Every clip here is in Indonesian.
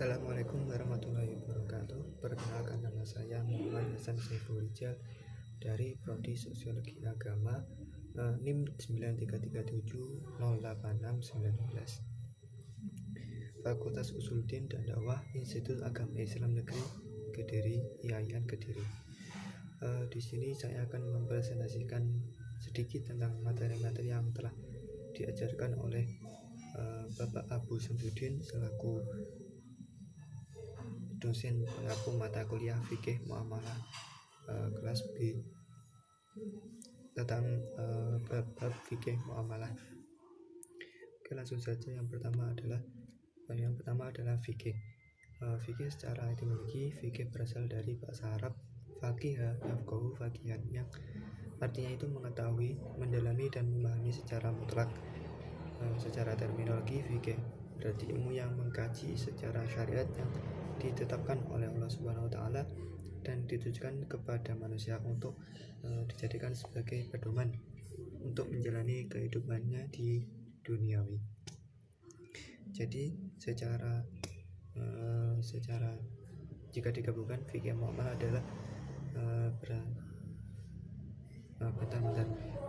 Assalamualaikum warahmatullahi wabarakatuh. Perkenalkan, nama saya Muhammad Hasan Saiful Rijal dari Prodi Sosiologi Agama, NIM 933708619, Fakultas Usuluddin dan Dakwah, Institut Agama Islam Negeri Kediri, IAIN Kediri. Di sini saya akan mempresentasikan sedikit tentang materi-materi yang telah diajarkan oleh Bapak Abu Syamsuddin selaku dosen pengaku mata kuliah fikih muamalah kelas B tentang bab fikih muamalah. Oke, langsung saja. Yang pertama adalah fikih. Fikih secara etimologi, fikih berasal dari bahasa Arab faqiha yafqahu faqihan, yang artinya itu mengetahui, mendalami dan memahami secara mutlak. Secara terminologi, fikih berarti ilmu yang mengkaji secara syariat yang ditetapkan oleh Allah Subhanahu wa Ta'ala dan ditujukan kepada manusia untuk dijadikan sebagai pedoman untuk menjalani kehidupannya di duniawi. Jadi secara jika digabungkan, fikih muamalah adalah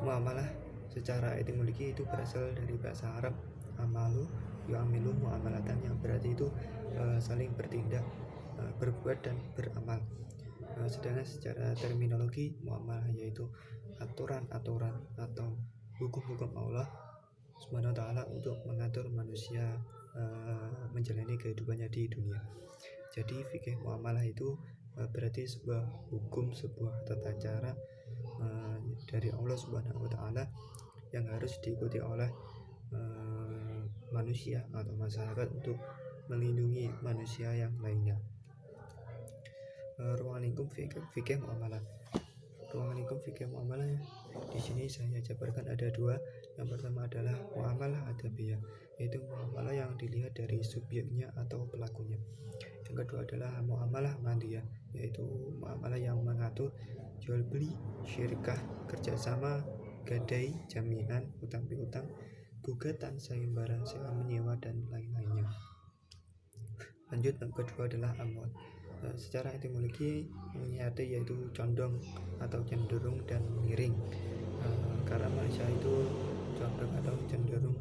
muamalah secara etimologi itu berasal dari bahasa Arab amalu yu'amilu muamalatan, yang berarti itu saling bertindak, berbuat dan beramal. Sedangkan secara terminologi, muamalah yaitu aturan-aturan atau hukum-hukum Allah Subhanahu wa Ta'ala untuk mengatur manusia menjalani kehidupannya di dunia. Jadi fikih muamalah itu berarti sebuah hukum, sebuah tata cara dari Allah Subhanahu wa Ta'ala yang harus diikuti oleh manusia atau masyarakat untuk melindungi manusia yang lainnya. Ruang lingkup fikih muamalah. Ruang lingkup fikih muamalah di sini saya jabarkan ada dua. Yang pertama adalah muamalah adabiyah, yaitu muamalah yang dilihat dari subjeknya atau pelakunya. Yang kedua adalah muamalah madiyah, yaitu muamalah yang mengatur jual beli, syirkah, kerjasama, gadai, jaminan, utang piutang, gugatan, sayembara, sewa menyewa, dan lain-lainnya. Lanjut, yang kedua adalah amwal. Secara etimologi arti yaitu condong atau cenderung dan miring, karena manusia itu condong atau cenderung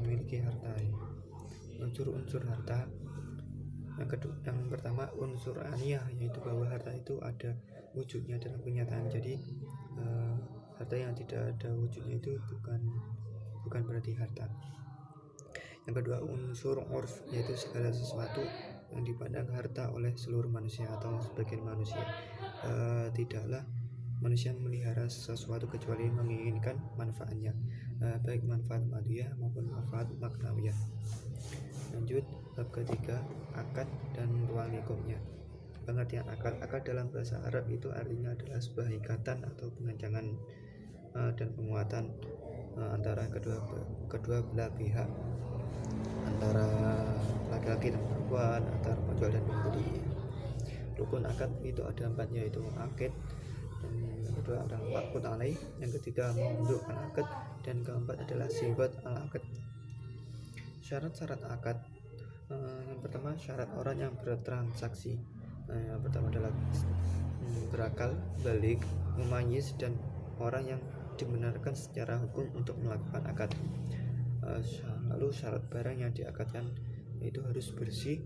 memiliki harta. Unsur-unsur harta, yang pertama unsur aniyah, yaitu bahwa harta itu ada wujudnya dalam kenyataan. Jadi harta yang tidak ada wujudnya itu bukan berarti harta. Yang kedua unsur urf, yaitu segala sesuatu yang dipandang harta oleh seluruh manusia atau sebagian manusia. Tidaklah manusia memelihara sesuatu kecuali menginginkan manfaatnya, baik manfaat madiyah maupun manfaat maknawiyah. Lanjut, bab ketiga, akad dan ruang lingkupnya. Pengertian akad dalam bahasa Arab itu artinya adalah sebuah ikatan atau pengencangan dan penguatan antara kedua belah pihak, antara laki-laki dan perempuan, antara penjual dan pembeli. Rukun akad itu ada 4, yaitu akad, dan yang kedua adalah akad alaih, yang ketiga membentukkan akad, dan keempat adalah sigot al-akad. Syarat-syarat akad, yang pertama syarat orang yang bertransaksi. Yang pertama adalah berakal, balik, mumayyiz, dan orang yang dibenarkan secara hukum untuk melakukan akad. Lalu syarat barang yang diakadkan itu harus bersih,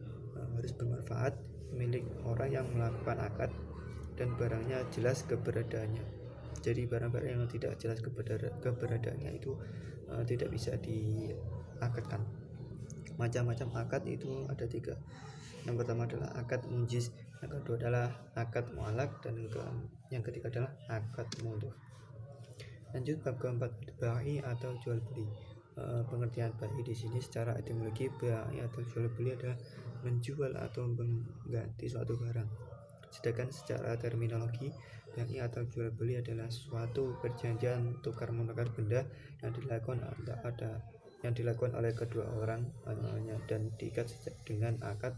harus bermanfaat, milik orang yang melakukan akad, dan barangnya jelas keberadaannya. Jadi barang-barang yang tidak jelas keberadaannya itu tidak bisa diakadkan. Macam-macam akad itu ada 3. Yang pertama adalah akad munjiz, yang kedua adalah akad mu'allaq, dan yang ketiga adalah akad mudhaf. Lanjut, bab keempat, bai atau jual beli. Pengertian bai di sini secara etimologi, bai atau jual beli adalah menjual atau mengganti suatu barang. Sedangkan secara terminologi, bai atau jual beli adalah suatu perjanjian tukar menukar benda yang dilakukan oleh kedua orang dan diikat dengan akad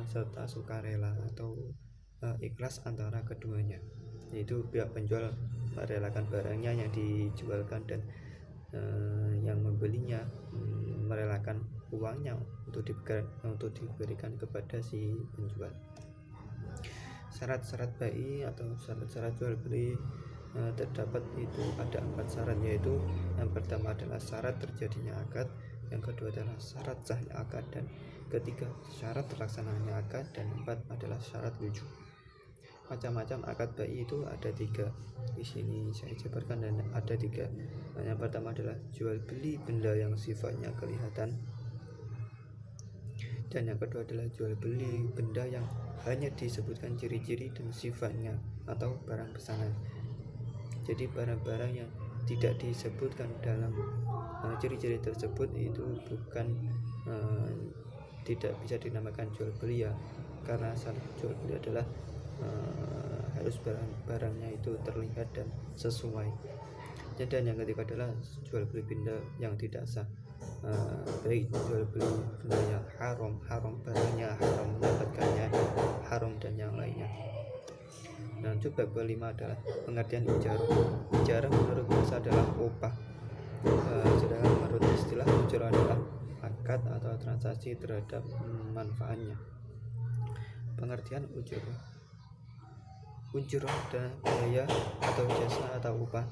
serta sukarela atau ikhlas antara keduanya, yaitu pihak penjual merelakan barangnya yang dijualkan dan yang membelinya merelakan uangnya untuk diberikan kepada si penjual. Syarat-syarat bai atau syarat-syarat jual beli terdapat itu ada 4 syarat, yaitu yang pertama adalah syarat terjadinya akad, yang kedua adalah syarat sahnya akad, dan ketiga syarat terlaksananya akad, dan 4 adalah syarat wujub. Macam-macam akad bai itu ada 3. Di sini saya jabarkan dan ada 3. Yang pertama adalah jual beli benda yang sifatnya kelihatan, dan yang kedua adalah jual beli benda yang hanya disebutkan ciri-ciri dan sifatnya atau barang pesanan. Jadi barang-barang yang tidak disebutkan dalam ciri-ciri tersebut itu bukan tidak bisa dinamakan jual beli ya, karena syarat jual beli adalah harus barangnya itu terlihat dan sesuai. Dan yang ketiga adalah jual beli benda yang tidak sah, baik jual beli benda yang haram barangnya, haram mendapatkannya, haram dan yang lainnya. Nah, coba kelima adalah pengertian ijarah. Ijarah menurut bahasa adalah upah, sedangkan menurut istilah ujrah adalah akad atau transaksi terhadap manfaatnya. Pengertian ujrah adalah biaya atau jasa atau upah,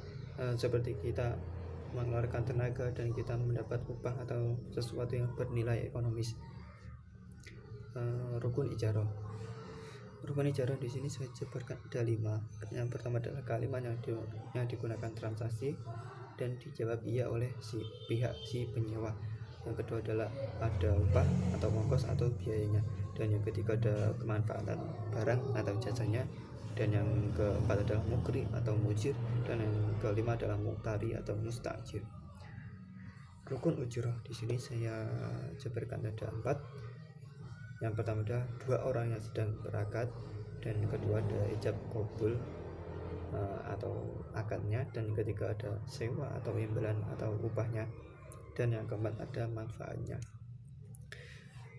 seperti kita mengeluarkan tenaga dan kita mendapat upah atau sesuatu yang bernilai ekonomis. Rukun ijarah di sini saya jabarkan ada 5. Yang pertama adalah kalimat yang digunakan transaksi dan dijawab iya oleh si penyewa. Yang kedua adalah ada upah atau ongkos atau biayanya, dan yang ketiga ada kemanfaatan barang atau jasanya, dan yang keempat adalah mukri atau mujir, dan yang kelima adalah muktari atau mustajir. Rukun ujrah di sini saya jabarkan ada 4. Yang pertama adalah 2 orang yang sedang berakad, dan yang kedua ada ijab qabul atau akadnya, dan yang ketiga ada sewa atau imbalan atau upahnya, dan yang keempat ada manfaatnya.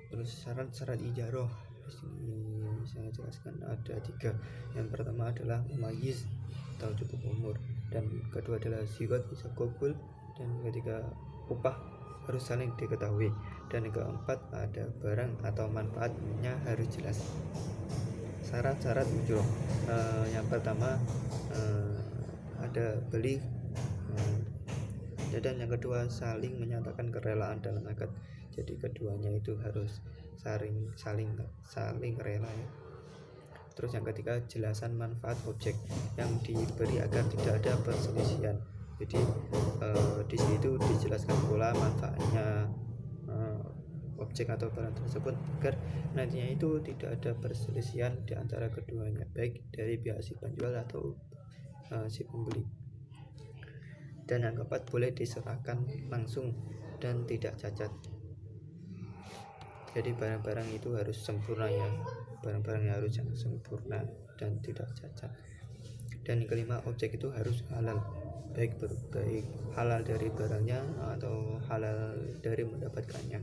Terus syarat-syarat ijarah di sini saya jelaskan ada 3. Yang pertama adalah mumayyiz atau cukup umur, dan kedua adalah sigat ijab qabul, dan ketiga upah harus saling diketahui, dan yang keempat ada barang atau manfaatnya harus jelas. Syarat-syarat ujrah, yang pertama ada beli, dan yang kedua saling menyatakan kerelaan dalam akad. Jadi keduanya itu harus saling rela ya. Terus yang ketiga jelasan manfaat objek yang diberi agar tidak ada perselisihan. Jadi di situ dijelaskan pula manfaatnya objek atau barang tersebut agar nantinya itu tidak ada perselisihan di antara keduanya, baik dari pihak si penjual atau si pembeli. Dan yang keempat boleh diserahkan langsung dan tidak cacat. Jadi barang-barang itu harus sempurna ya, barang-barangnya harus yang sempurna dan tidak cacat. Dan yang kelima, objek itu harus halal, baik halal dari barangnya atau halal dari mendapatkannya.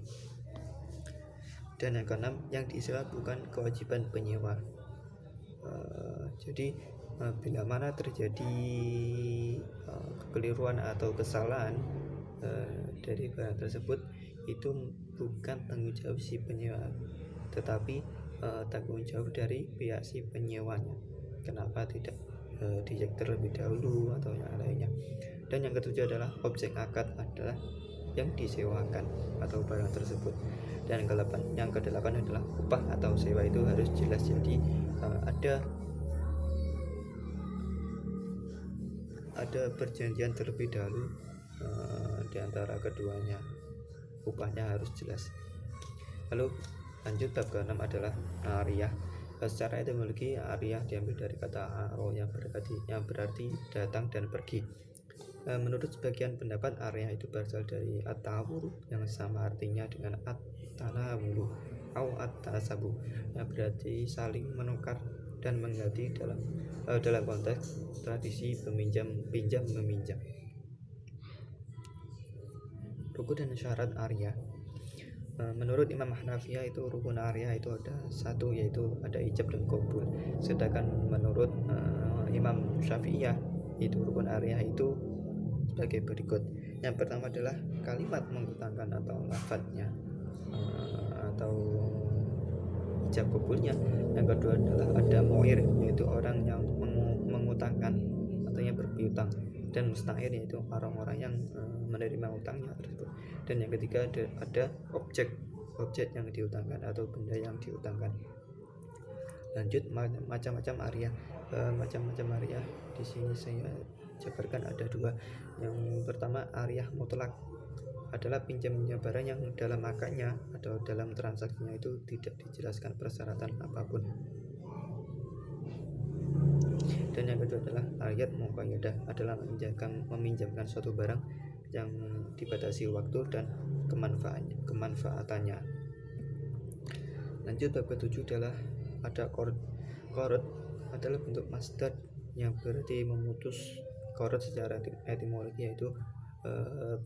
Dan yang keenam, yang disewa bukan kewajiban penyewa. Jadi bila mana terjadi kekeliruan atau kesalahan dari barang tersebut, itu bukan tanggung jawab si penyewa, tetapi tanggung jawab dari pihak si penyewanya. Kenapa tidak dicek terlebih dahulu atau yang lainnya. Dan yang ketujuh adalah objek akad adalah yang disewakan atau barang tersebut. Dan yang kedelapan adalah upah atau sewa itu harus jelas. Jadi ada perjanjian terlebih dahulu di antara keduanya, upahnya harus jelas. Lalu lanjut bab ke-6 adalah ariyah. Secara etimologi ariyah diambil dari kata aro yang berarti datang dan pergi. Menurut sebagian pendapat ariyah itu berasal dari at-tawur yang sama artinya dengan at-tanawulu atau at-tasabu, yang berarti saling menukar dan mengganti dalam konteks tradisi pinjam meminjam. Rukun dan syarat ariyah. Menurut Imam Hanafiyah itu rukun ariyah itu ada 1, yaitu ada ijab dan qabul. Sedangkan menurut Imam Syafi'iyah itu rukun ariyah itu sebagai berikut. Yang pertama adalah kalimat mengutangkan atau lafadznya. atau ijab kabulnya. Yang kedua adalah ada mu'ir, yaitu orang yang mengutangkan atau yang berpiutang, dan musta'ir, yaitu orang-orang yang menerima utangnya tersebut. Dan yang ketiga ada objek yang diutangkan atau benda yang diutangkan. Lanjut, macam-macam ariyah. Macam-macam ariyah di sini saya jabarkan ada dua. Yang pertama, ariyah mutlak adalah pinjamnya barang yang dalam akadnya atau dalam transaksinya itu tidak dijelaskan persyaratan apapun. Dan yang kedua adalah ariyat muqayyadah, adalah meminjamkan suatu barang yang dibatasi waktu dan kemanfaatannya. Lanjut, bab ke-7 adalah ada qard. Qard adalah bentuk masdar yang berarti memutus. Qard secara etimologi yaitu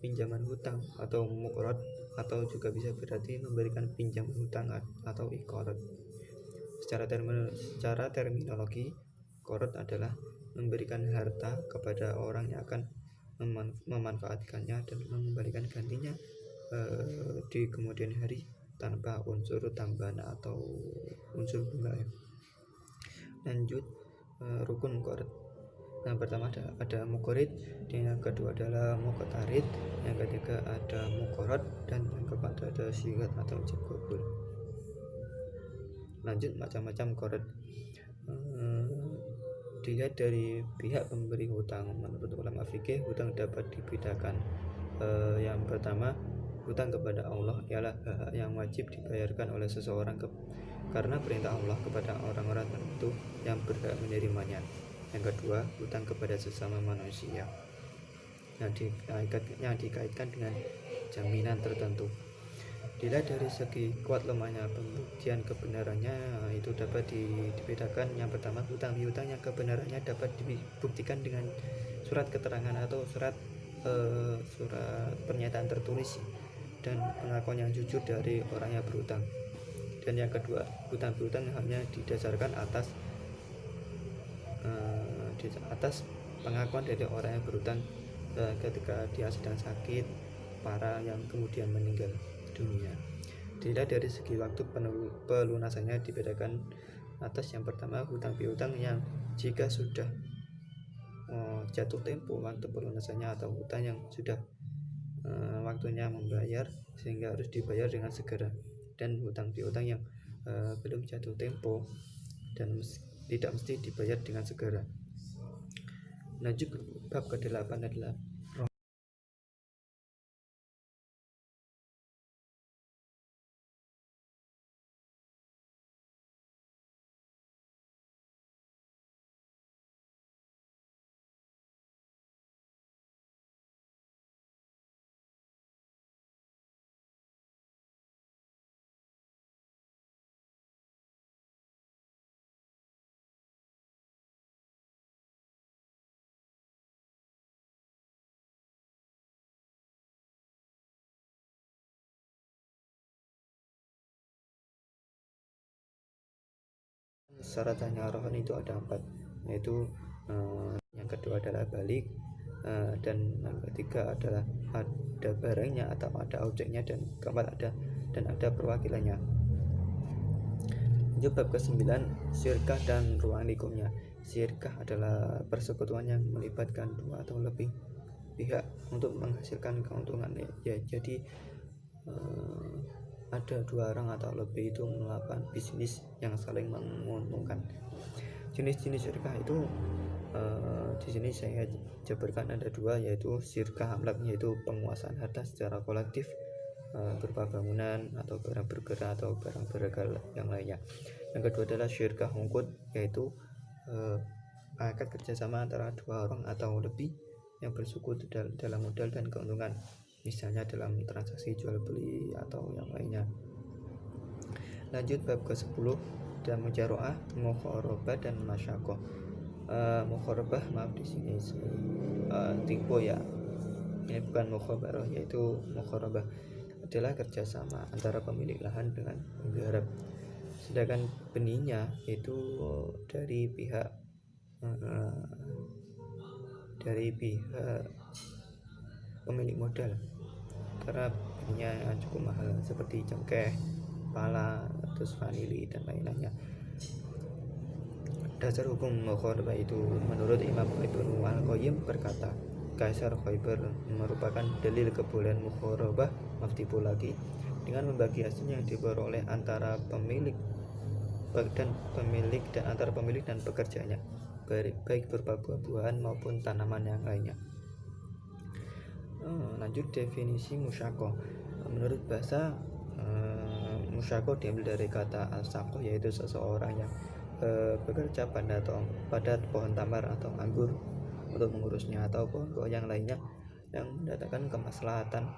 pinjaman hutang atau muqrad, atau juga bisa berarti memberikan pinjaman hutang atau iqrad. Secara terminologi, qard adalah memberikan harta kepada orang yang akan memanfaatkannya dan mengembalikan gantinya di kemudian hari tanpa unsur tambahan atau unsur bunga. Lanjut, rukun qard. Yang pertama ada muqrid, yang kedua adalah muqtarid, yang ketiga ada muqarrad, dan yang keempat ada syigat atau ijab kabul. Lanjut, macam-macam qard. Dilihat dari pihak pemberi hutang. Menurut ulama fikih, hutang dapat dibedakan. Yang pertama, hutang kepada Allah ialah hak yang wajib dibayarkan oleh seseorang karena perintah Allah kepada orang-orang tertentu yang berhak menerimanya. Yang kedua, hutang kepada sesama manusia yang dikaitkan dengan jaminan tertentu. Dilihat dari segi kuat lemahnya pembuktian kebenarannya, itu dapat dibedakan. Yang pertama, hutang piutang yang kebenarannya dapat dibuktikan dengan surat keterangan atau surat pernyataan tertulis dan pengakuan yang jujur dari orang yang berhutang. Dan yang kedua, hutang piutang hanya didasarkan atas pengakuan dari orang yang berhutang ketika dia sedang sakit parah yang kemudian meninggal dunia. Dilihat dari segi waktu pelunasannya dibedakan atas. Yang pertama, hutang piutang yang jika sudah jatuh tempo waktu pelunasannya, atau hutang yang sudah waktunya membayar sehingga harus dibayar dengan segera. Dan hutang piutang yang belum jatuh tempo dan tidak mesti dibayar dengan segera. Lanjut, bab ke-8 adalah syarat rohon itu ada 4, yaitu yang kedua adalah balik, dan yang ketiga adalah ada barangnya atau ada objeknya, dan keempat ada perwakilannya. Lanjut, bab ke-9, syirkah dan ruang lingkupnya. Syirkah adalah persekutuan yang melibatkan dua atau lebih pihak untuk menghasilkan keuntungan. Jadi ada dua orang atau lebih itu melakukan bisnis yang saling menguntungkan. Jenis-jenis syirkah itu di sini saya jabarkan ada dua, yaitu syirkah amlak, yaitu penguasaan harta secara kolektif berupa bangunan atau barang bergerak atau barang berharga yang lainnya. Yang kedua adalah syirkah hungkut, yaitu akad kerjasama antara dua orang atau lebih yang bersekutu dalam modal dan keuntungan, misalnya dalam transaksi jual beli atau yang lainnya. Lanjut, bab ke-10 dan mujaroah, mukharabah dan masyakoh. Mukharabah, maaf di sini tipe ya, ini bukan mukhabarah, yaitu mukharabah adalah kerjasama antara pemilik lahan dengan penggarap, sedangkan benihnya itu dari pihak pemilik modal, karena punya yang cukup mahal seperti cengkeh, pala, terus vanili dan lain-lainnya. Dasar hukum mukharabah itu menurut Imam Ibnu Al-Qayyim berkata, Kaisar Khaybar merupakan dalil kebolehan mukharabah maftibu lagi dengan membagi hasil yang diperoleh antara pemilik dan antara pemilik dan pekerjanya, baik berupa buah-buahan maupun tanaman yang lainnya. Lanjut definisi musyakoh. Menurut bahasa musyakoh diambil dari kata al-sakoh, yaitu seseorang yang bekerja pada pohon tamar atau anggur untuk mengurusnya, atau pohon-pohon yang lainnya yang mendatangkan kemaslahatan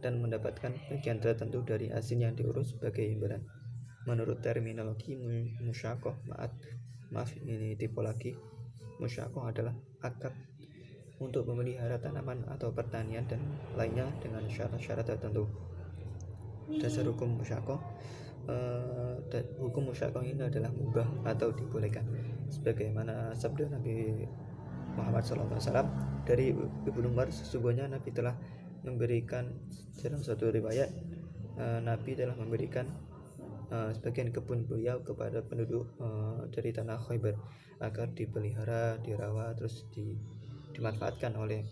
dan mendapatkan bagian tertentu dari hasil yang diurus sebagai imbalan. Menurut terminologi musyakoh, maaf ini tipologi, musyakoh adalah akad untuk memelihara tanaman atau pertanian dan lainnya dengan syarat-syarat tertentu. Dasar hukum musyakoh, hukum musyakoh ini adalah mubah atau dibolehkan, sebagaimana sabda Nabi Muhammad SAW dari Ibnu Umar, sesungguhnya Nabi telah memberikan, dalam suatu riwayat, Nabi telah memberikan sebagian kebun beliau kepada penduduk dari tanah Khaybar agar dipelihara, dirawat, terus dimanfaatkan oleh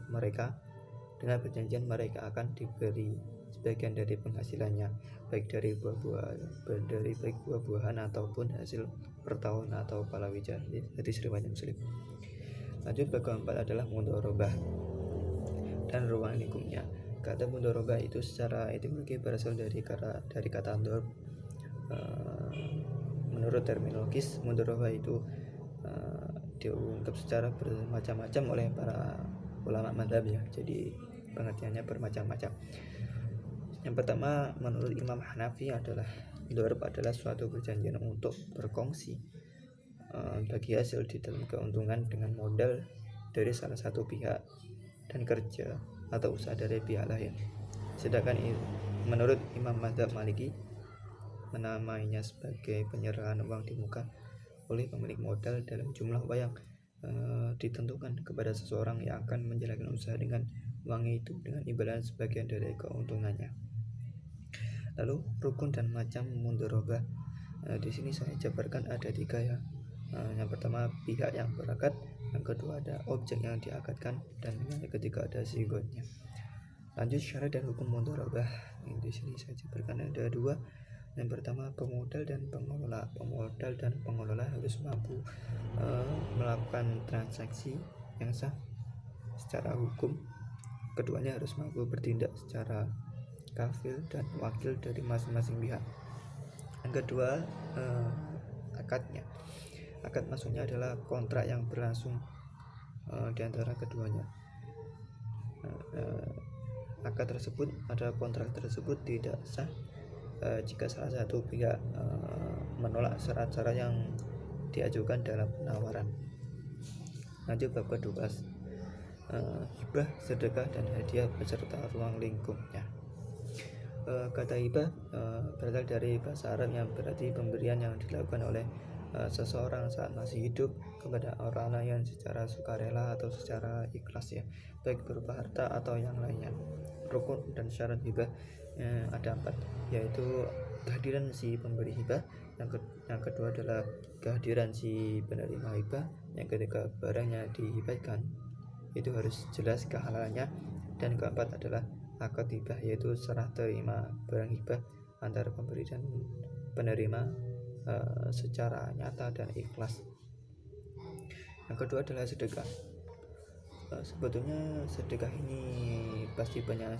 mereka dengan perjanjian mereka akan diberi sebagian dari penghasilannya, baik dari buah-buahan ataupun hasil per tahun atau palawija. Hadis riwayat Muslim. Lanjut, bab keempat adalah mudharabah dan ruang lingkupnya. Kata mudharabah itu secara etimologi berasal dari kata dorb. Menurut terminologis, mudharabah itu diungkap secara bermacam-macam oleh para ulama madhab ya. Jadi pengertiannya bermacam-macam. Yang pertama, menurut Imam Hanafi adalah dorb adalah suatu perjanjian untuk berkongsi bagi hasil di dalam keuntungan dengan modal dari salah satu pihak dan kerja atau usaha dari pihak lain. Sedangkan menurut Imam Mazhab Maliki, menamainya sebagai penyerahan uang di muka oleh pemilik modal dalam jumlah uang yang ditentukan kepada seseorang yang akan menjalankan usaha dengan uang itu dengan imbalan sebagian dari keuntungannya. Lalu rukun dan macam mudharabah. Di sini saya jabarkan ada 3 ya. Yang pertama pihak yang berakad, yang kedua ada objek yang diakadkan, dan yang ketiga ada sigotnya. Lanjut syarat dan hukum mudharabah. Di sini saya jabarkan ada 2. Yang pertama pemodal dan pengelola. Pemodal dan pengelola harus mampu melakukan transaksi yang sah secara hukum. Keduanya harus mampu bertindak secara kafil dan wakil dari masing-masing pihak. Yang kedua akadnya. Akad maksudnya adalah kontrak yang berlangsung di antara keduanya. Akad tersebut kontrak tersebut tidak sah jika salah satu pihak menolak syarat-syarat yang diajukan dalam penawaran. Lanjut bab kedua, hibah, sedekah dan hadiah beserta ruang lingkupnya. Kata hibah berasal dari bahasa Arab yang berarti pemberian yang dilakukan oleh seseorang saat masih hidup kepada orang lain secara sukarela atau secara ikhlas ya, baik berupa harta atau yang lainnya. Rukun dan syarat hibah ada 4, yaitu kehadiran si pemberi hibah, yang kedua adalah kehadiran si penerima hibah, yang ketiga barangnya dihibahkan itu harus jelas kehalalannya, dan keempat adalah akad hibah, yaitu serah terima barang hibah antara pemberi dan penerima secara nyata dan ikhlas. Yang kedua adalah sedekah. Sebetulnya sedekah ini pasti banyak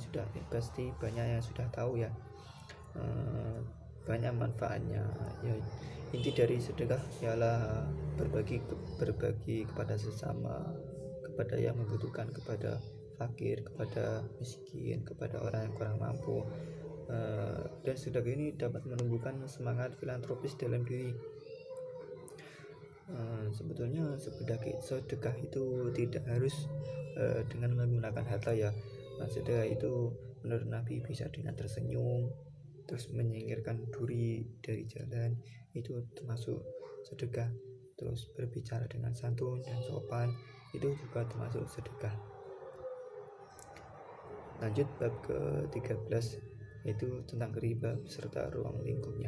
yang sudah tahu ya, banyak manfaatnya ya. Inti dari sedekah ialah berbagi kepada sesama, kepada yang membutuhkan, kepada fakir, kepada miskin, kepada orang yang kurang mampu. Dan sedekah ini dapat menumbuhkan semangat filantropis dalam diri. Sebetulnya sedekah itu tidak harus dengan menggunakan harta ya. Sedekah itu menurut Nabi bisa dengan tersenyum, terus menyingkirkan duri dari jalan, itu termasuk sedekah. Terus berbicara dengan santun dan sopan, itu juga termasuk sedekah. Lanjut bab ke-13, yaitu tentang riba serta ruang lingkupnya.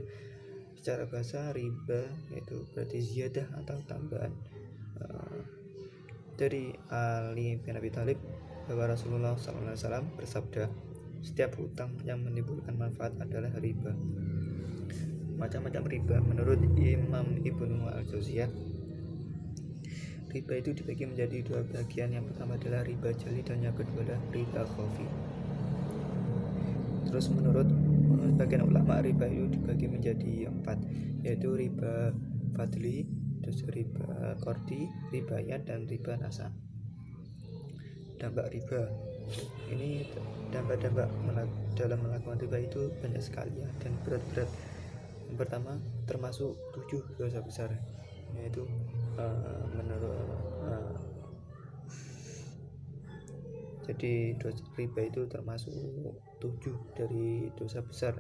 Secara bahasa, riba yaitu berarti ziyadah atau tambahan. Dari Ali bin Abi Thalib bahwa Rasulullah SAW bersabda, setiap hutang yang menimbulkan manfaat adalah riba. Macam-macam riba menurut Imam Ibnu Al-Jauziyah, riba itu dibagi menjadi dua bagian. Yang pertama adalah riba jali dan yang kedua adalah riba khafi. Terus menurut bagian ulama, riba itu dibagi menjadi 4, yaitu riba fadli, terus riba kordi, riba yad, dan riba nasa. Dampak riba ini, dampak-dampak dalam melakukan riba itu banyak sekali ya, dan berat-berat. Yang pertama termasuk 7 dosa besar, yaitu jadi dosa riba itu termasuk 7 dari dosa besar.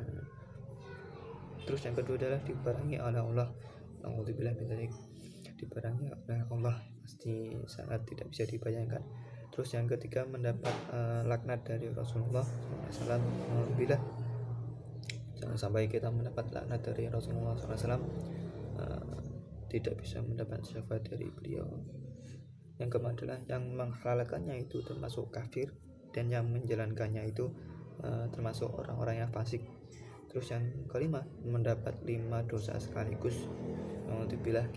Terus yang kedua adalah dibarengi oleh Allah. Alhamdulillah, dibarengi oleh Allah pasti sangat tidak bisa dibayangkan. Terus yang ketiga mendapat laknat dari Rasulullah SAW. Alhamdulillah, jangan sampai kita mendapat laknat dari Rasulullah SAW, tidak bisa mendapat syafaat dari beliau. Yang keempat adalah yang menghalalkannya itu termasuk kafir, dan yang menjalankannya itu termasuk orang-orang yang fasik. Terus yang kelima mendapat 5 dosa sekaligus. Alhamdulillah,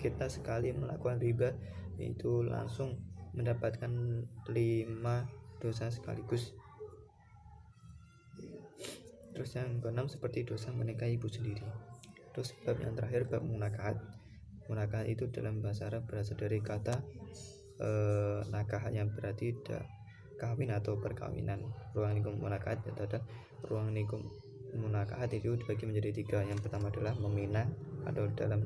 kita sekali melakukan riba itu langsung mendapatkan 5 dosa sekaligus. Terus yang keenam seperti dosa menikahi ibu sendiri. Terus bab yang terakhir bab munakahat. Munakahat itu dalam bahasa Arab berasal dari kata nakah yang berarti kawin atau perkawinan. Ruang lingkup munakahat adalah ruang lingkup munakahat itu dibagi menjadi 3. Yang pertama adalah meminang, atau dalam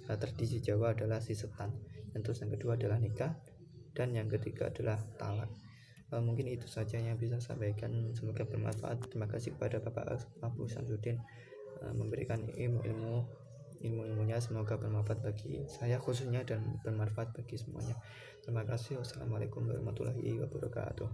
tradisi Jawa adalah sisetan. Terus yang kedua adalah nikah, dan yang ketiga adalah talak. Mungkin itu saja yang bisa saya sampaikan, semoga bermanfaat. Terima kasih kepada Bapak Abu Samsudin memberikan ilmunya, semoga bermanfaat bagi saya khususnya dan bermanfaat bagi semuanya. Terima kasih. Wassalamualaikum warahmatullahi wabarakatuh.